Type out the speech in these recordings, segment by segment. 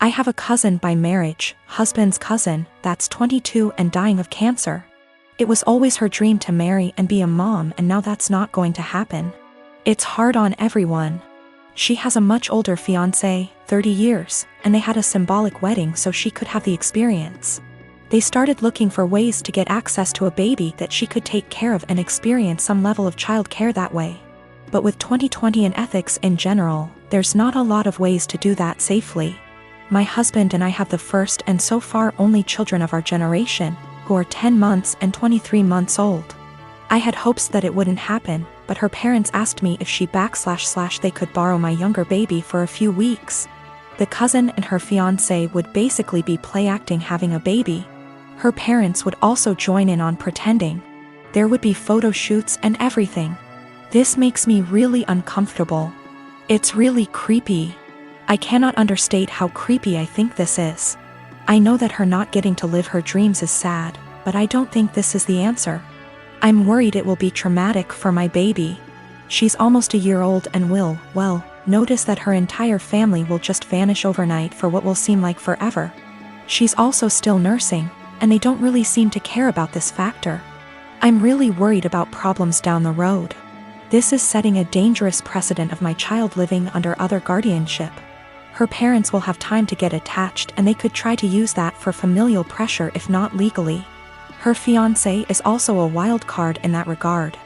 I have a cousin by marriage, husband's cousin, that's 22 and dying of cancer. It was always her dream to marry and be a mom, and now that's not going to happen. It's hard on everyone. She has a much older fiancé, 30 years, and they had a symbolic wedding so she could have the experience. They started looking for ways to get access to a baby that she could take care of and experience some level of child care that way. But with 2020 and ethics in general, there's not a lot of ways to do that safely. My husband and I have the first and so far only children of our generation, who are 10 months and 23 months old. I had hopes that it wouldn't happen, but her parents asked me if she / they could borrow my younger baby for a few weeks. The cousin and her fiancé would basically be play acting having a baby. Her parents would also join in on pretending. There would be photo shoots and everything. This makes me really uncomfortable. It's really creepy. I cannot understate how creepy I think this is. I know that her not getting to live her dreams is sad, but I don't think this is the answer. I'm worried it will be traumatic for my baby. She's almost a year old and will, well, notice that her entire family will just vanish overnight for what will seem like forever. She's also still nursing, and they don't really seem to care about this factor. I'm really worried about problems down the road. This is setting a dangerous precedent of my child living under other guardianship. Her parents will have time to get attached, and they could try to use that for familial pressure if not legally. Her fiancé is also a wild card in that regard.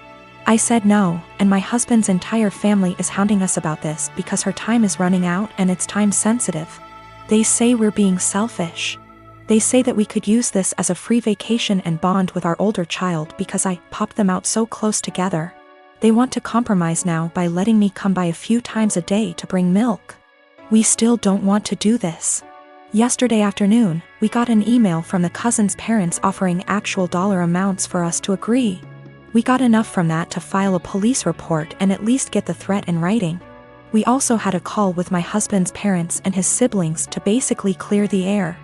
I said no, and my husband's entire family is hounding us about this because her time is running out and it's time sensitive. They say we're being selfish. They say that we could use this as a free vacation and bond with our older child because I popped them out so close together. They want to compromise now by letting me come by a few times a day to bring milk. We still don't want to do this. Yesterday afternoon, we got an email from the cousin's parents offering actual dollar amounts for us to agree. We got enough from that to file a police report and at least get the threat in writing. We also had a call with my husband's parents and his siblings to basically clear the air.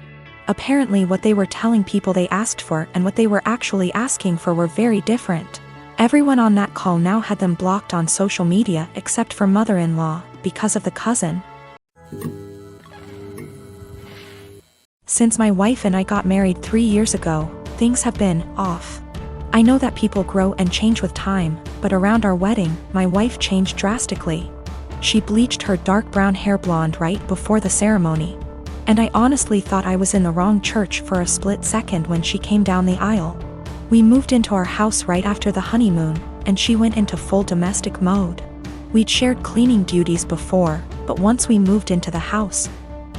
Apparently what they were telling people they asked for and what they were actually asking for were very different. Everyone on that call now had them blocked on social media except for mother-in-law, because of the cousin. Since my wife and I got married 3 years ago, things have been off. I know that people grow and change with time, but around our wedding, my wife changed drastically. She bleached her dark brown hair blonde right before the ceremony. And I honestly thought I was in the wrong church for a split second when she came down the aisle. We moved into our house right after the honeymoon, and she went into full domestic mode. We'd shared cleaning duties before, but once we moved into the house,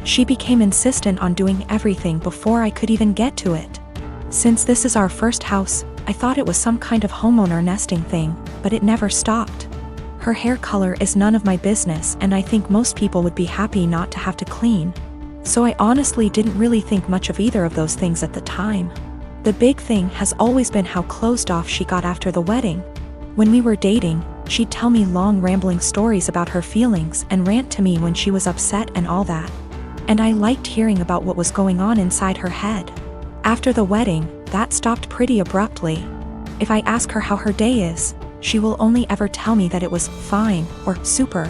she became insistent on doing everything before I could even get to it. Since this is our first house, I thought it was some kind of homeowner nesting thing, but it never stopped. Her hair color is none of my business, and I think most people would be happy not to have to clean. So I honestly didn't really think much of either of those things at the time. The big thing has always been how closed off she got after the wedding. When we were dating, she'd tell me long rambling stories about her feelings and rant to me when she was upset and all that. And I liked hearing about what was going on inside her head. After the wedding, that stopped pretty abruptly. If I ask her how her day is, she will only ever tell me that it was fine or super.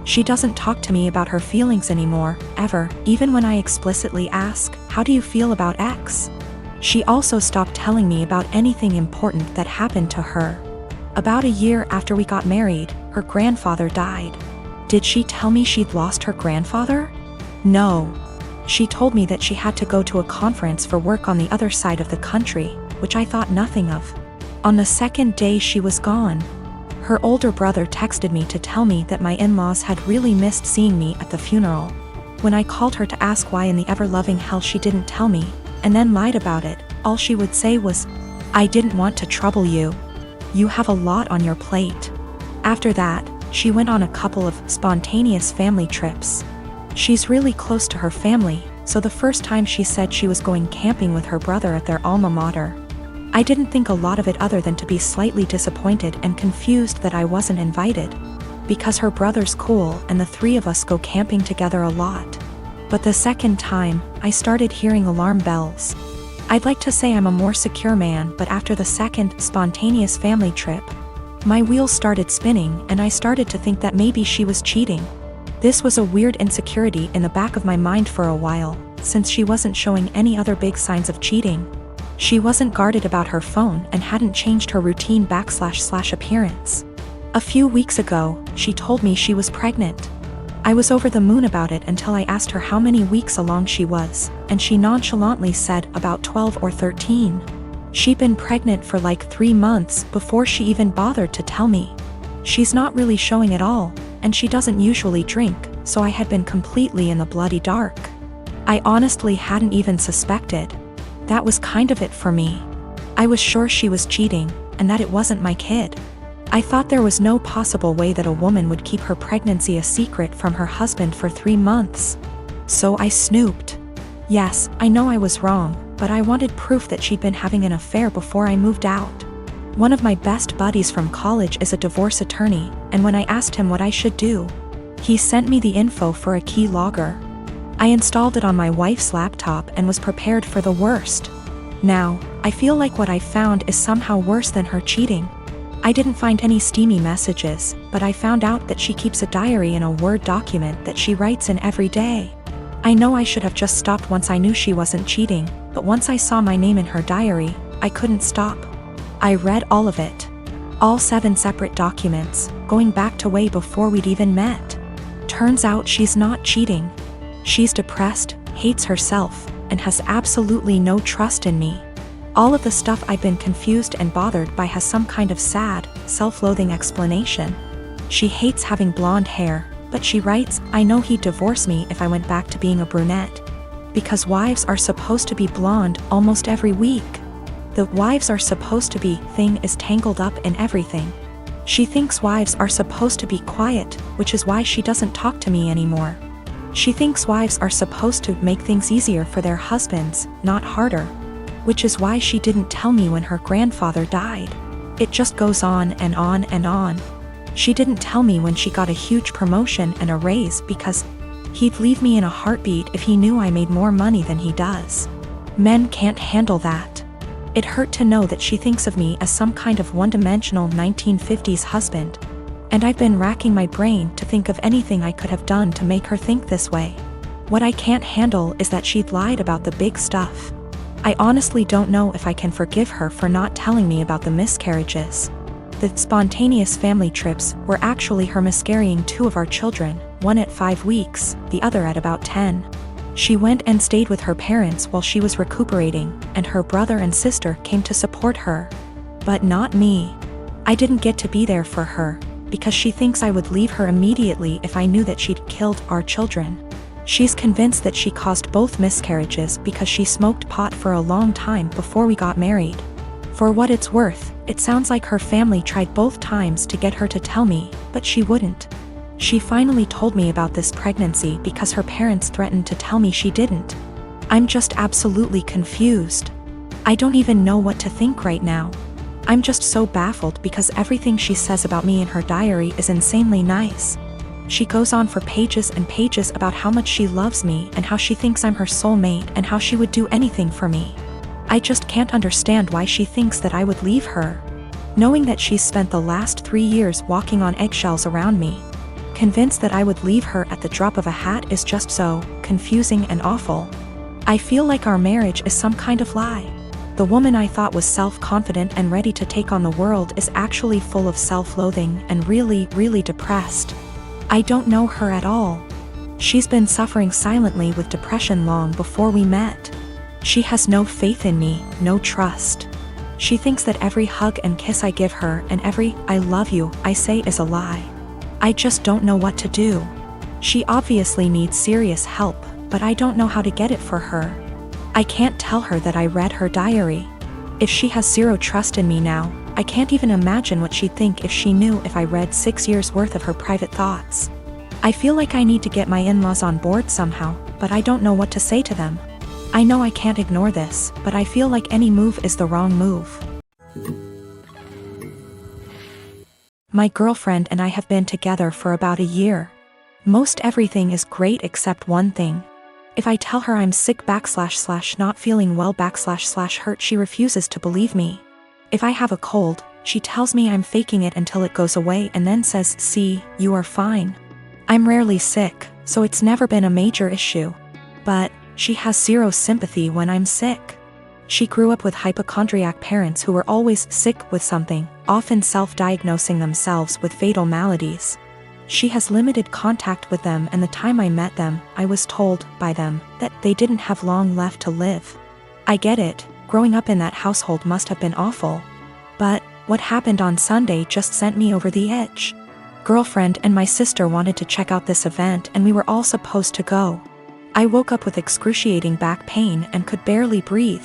She doesn't talk to me about her feelings anymore, ever, even when I explicitly ask, "How do you feel about X?" She also stopped telling me about anything important that happened to her. About a year after we got married, her grandfather died. Did she tell me she'd lost her grandfather? No. She told me that she had to go to a conference for work on the other side of the country, which I thought nothing of. On the second day she was gone. Her older brother texted me to tell me that my in-laws had really missed seeing me at the funeral. When I called her to ask why in the ever-loving hell she didn't tell me, and then lied about it, all she would say was, "I didn't want to trouble you. You have a lot on your plate." After that, she went on a couple of spontaneous family trips. She's really close to her family, so the first time she said she was going camping with her brother at their alma mater. I didn't think a lot of it other than to be slightly disappointed and confused that I wasn't invited. Because her brother's cool and the three of us go camping together a lot. But the second time, I started hearing alarm bells. I'd like to say I'm a more secure man, but after the second spontaneous family trip, my wheels started spinning and I started to think that maybe she was cheating. This was a weird insecurity in the back of my mind for a while, since she wasn't showing any other big signs of cheating. She wasn't guarded about her phone and hadn't changed her routine / appearance. A few weeks ago, she told me she was pregnant. I was over the moon about it until I asked her how many weeks along she was, and she nonchalantly said about 12 or 13. She'd been pregnant for like 3 months before she even bothered to tell me. She's not really showing at all, and she doesn't usually drink, so I had been completely in the bloody dark. I honestly hadn't even suspected. That was kind of it for me. I was sure she was cheating, and that it wasn't my kid. I thought there was no possible way that a woman would keep her pregnancy a secret from her husband for 3 months. So I snooped. Yes, I know I was wrong, but I wanted proof that she'd been having an affair before I moved out. One of my best buddies from college is a divorce attorney, and when I asked him what I should do, he sent me the info for a key logger. I installed it on my wife's laptop and was prepared for the worst. Now, I feel like what I found is somehow worse than her cheating. I didn't find any steamy messages, but I found out that she keeps a diary in a Word document that she writes in every day. I know I should have just stopped once I knew she wasn't cheating, but once I saw my name in her diary, I couldn't stop. I read all of it. All 7 separate documents, going back to way before we'd even met. Turns out she's not cheating. She's depressed, hates herself, and has absolutely no trust in me. All of the stuff I've been confused and bothered by has some kind of sad, self-loathing explanation. She hates having blonde hair, but she writes, I know he'd divorce me if I went back to being a brunette. Because wives are supposed to be blonde almost every week. The wives are supposed to be thing is tangled up in everything. She thinks wives are supposed to be quiet, which is why she doesn't talk to me anymore. She thinks wives are supposed to make things easier for their husbands, not harder. Which is why she didn't tell me when her grandfather died. It just goes on and on and on. She didn't tell me when she got a huge promotion and a raise because he'd leave me in a heartbeat if he knew I made more money than he does. Men can't handle that. It hurt to know that she thinks of me as some kind of one-dimensional 1950s husband. And I've been racking my brain to think of anything I could have done to make her think this way. What I can't handle is that she'd lied about the big stuff. I honestly don't know if I can forgive her for not telling me about the miscarriages. The spontaneous family trips were actually her miscarrying 2 of our children, one at 5 weeks, the other at about 10. She went and stayed with her parents while she was recuperating, and her brother and sister came to support her. But not me. I didn't get to be there for her, because she thinks I would leave her immediately if I knew that she'd killed our children. She's convinced that she caused both miscarriages because she smoked pot for a long time before we got married. For what it's worth, it sounds like her family tried both times to get her to tell me, but she wouldn't. She finally told me about this pregnancy because her parents threatened to tell me she didn't. I'm just absolutely confused. I don't even know what to think right now. I'm just so baffled because everything she says about me in her diary is insanely nice. She goes on for pages and pages about how much she loves me and how she thinks I'm her soulmate and how she would do anything for me. I just can't understand why she thinks that I would leave her. Knowing that she's spent the last 3 years walking on eggshells around me, convinced that I would leave her at the drop of a hat is just so confusing and awful. I feel like our marriage is some kind of lie. The woman I thought was self-confident and ready to take on the world is actually full of self-loathing and really, really depressed. I don't know her at all. She's been suffering silently with depression long before we met. She has no faith in me, no trust. She thinks that every hug and kiss I give her and every "I love you" I say is a lie. I just don't know what to do. She obviously needs serious help, but I don't know how to get it for her. I can't tell her that I read her diary. If she has zero trust in me now, I can't even imagine what she'd think if she knew if I read 6 years worth of her private thoughts. I feel like I need to get my in-laws on board somehow, but I don't know what to say to them. I know I can't ignore this, but I feel like any move is the wrong move. My girlfriend and I have been together for about a year. Most everything is great except one thing. If I tell her I'm sick / not feeling well / hurt, she refuses to believe me. If I have a cold, she tells me I'm faking it until it goes away and then says, "See, you are fine." I'm rarely sick, so it's never been a major issue. But she has zero sympathy when I'm sick. She grew up with hypochondriac parents who were always sick with something, often self-diagnosing themselves with fatal maladies. She has limited contact with them, and the time I met them, I was told by them that they didn't have long left to live. I get it, growing up in that household must have been awful. But what happened on Sunday just sent me over the edge. Girlfriend and my sister wanted to check out this event, and we were all supposed to go. I woke up with excruciating back pain and could barely breathe.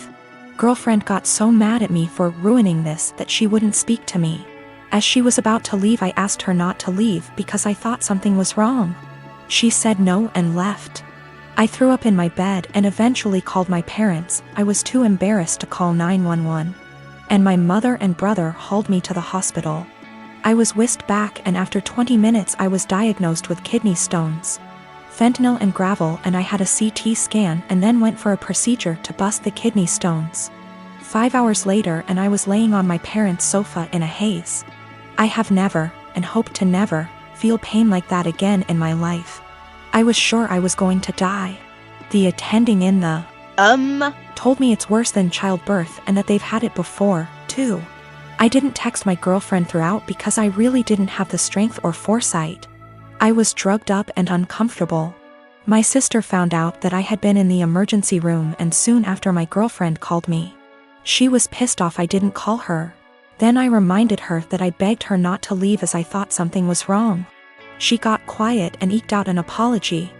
Girlfriend got so mad at me for ruining this that she wouldn't speak to me. As she was about to leave, I asked her not to leave because I thought something was wrong. She said no and left. I threw up in my bed and eventually called my parents. I was too embarrassed to call 911. And my mother and brother hauled me to the hospital. I was whisked back, and after 20 minutes I was diagnosed with kidney stones. Fentanyl and gravel, and I had a CT scan and then went for a procedure to bust the kidney stones. 5 hours later and I was laying on my parents' sofa in a haze. I have never, and hope to never, feel pain like that again in my life. I was sure I was going to die. The attending in the told me it's worse than childbirth and that they've had it before, too. I didn't text my girlfriend throughout because I really didn't have the strength or foresight. I was drugged up and uncomfortable. My sister found out that I had been in the emergency room, and soon after my girlfriend called me. She was pissed off I didn't call her. Then I reminded her that I begged her not to leave as I thought something was wrong. She got quiet and eked out an apology.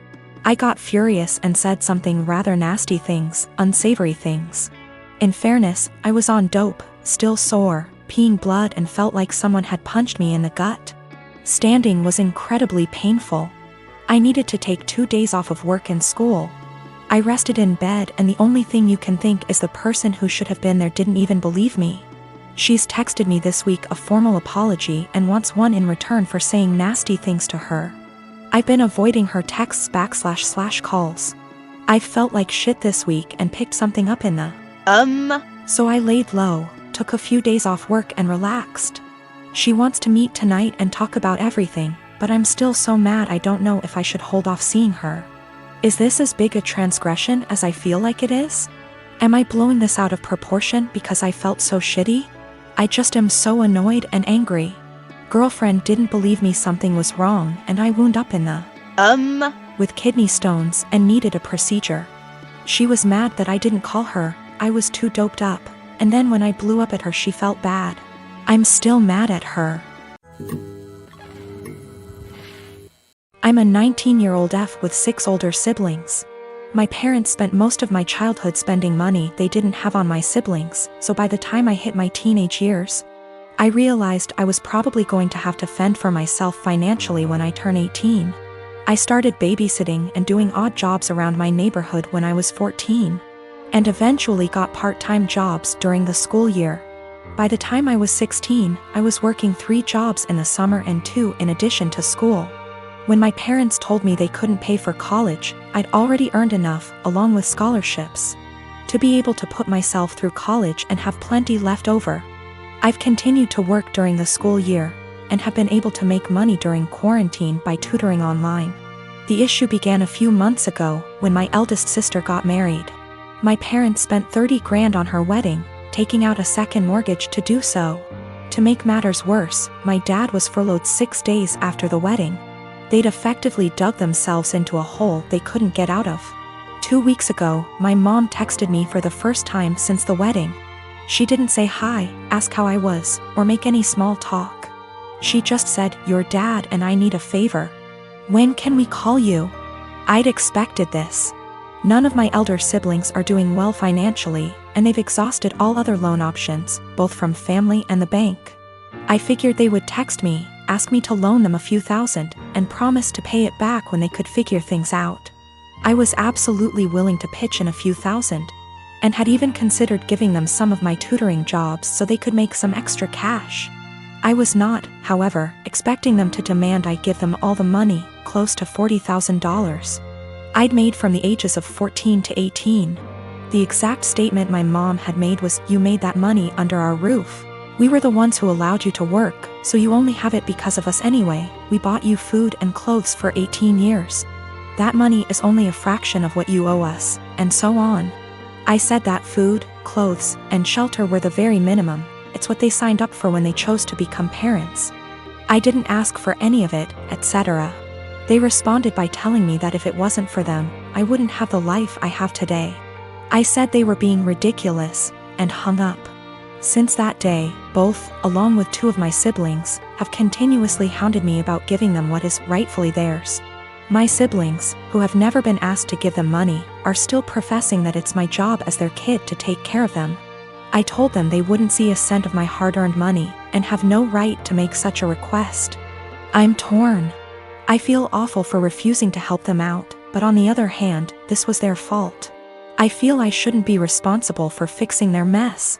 I got furious and said something rather nasty things, unsavory things. In fairness, I was on dope, still sore, peeing blood, and felt like someone had punched me in the gut. Standing was incredibly painful. I needed to take 2 days off of work and school. I rested in bed, and the only thing you can think is the person who should have been there didn't even believe me. She's texted me this week a formal apology and wants one in return for saying nasty things to her. I've been avoiding her texts / calls. I felt like shit this week and picked something up in the So I laid low, took a few days off work and relaxed. She wants to meet tonight and talk about everything, but I'm still so mad I don't know if I should hold off seeing her. Is this as big a transgression as I feel like it is? Am I blowing this out of proportion because I felt so shitty? I just am so annoyed and angry. Girlfriend didn't believe me something was wrong, and I wound up in the with kidney stones and needed a procedure. She was mad that I didn't call her. I was too doped up, and then when I blew up at her she felt bad. I'm still mad at her. I'm a 19-year-old F with 6 older siblings. My parents spent most of my childhood spending money they didn't have on my siblings, so by the time I hit my teenage years, I realized I was probably going to have to fend for myself financially when I turn 18. I started babysitting and doing odd jobs around my neighborhood when I was 14, and eventually got part-time jobs during the school year. By the time I was 16, I was working 3 jobs in the summer and 2 in addition to school. When my parents told me they couldn't pay for college, I'd already earned enough, along with scholarships, to be able to put myself through college and have plenty left over. I've continued to work during the school year, and have been able to make money during quarantine by tutoring online. The issue began a few months ago, when my eldest sister got married. My parents spent $30,000 on her wedding, taking out a second mortgage to do so. To make matters worse, my dad was furloughed 6 days after the wedding. They'd effectively dug themselves into a hole they couldn't get out of. 2 weeks ago, my mom texted me for the first time since the wedding. She didn't say hi, ask how I was, or make any small talk. She just said, "Your dad and I need a favor. When can we call you?" I'd expected this. None of my elder siblings are doing well financially, and they've exhausted all other loan options, both from family and the bank. I figured they would text me, ask me to loan them a few thousand, and promise to pay it back when they could figure things out. I was absolutely willing to pitch in a few thousand, and had even considered giving them some of my tutoring jobs so they could make some extra cash. I was not, however, expecting them to demand I give them all the money, close to $40,000. I'd made from the ages of 14 to 18. The exact statement my mom had made was, "You made that money under our roof. We were the ones who allowed you to work, so you only have it because of us anyway. We bought you food and clothes for 18 years. That money is only a fraction of what you owe us, and so on. I said that food, clothes, and shelter were the very minimum. It's what they signed up for when they chose to become parents. I didn't ask for any of it, etc. They responded by telling me that if it wasn't for them, I wouldn't have the life I have today. I said they were being ridiculous, and hung up. Since that day, both, along with 2 of my siblings, have continuously hounded me about giving them what is rightfully theirs. My siblings, who have never been asked to give them money, are still professing that it's my job as their kid to take care of them. I told them they wouldn't see a cent of my hard-earned money, and have no right to make such a request. I'm torn. I feel awful for refusing to help them out, but on the other hand, this was their fault. I feel I shouldn't be responsible for fixing their mess.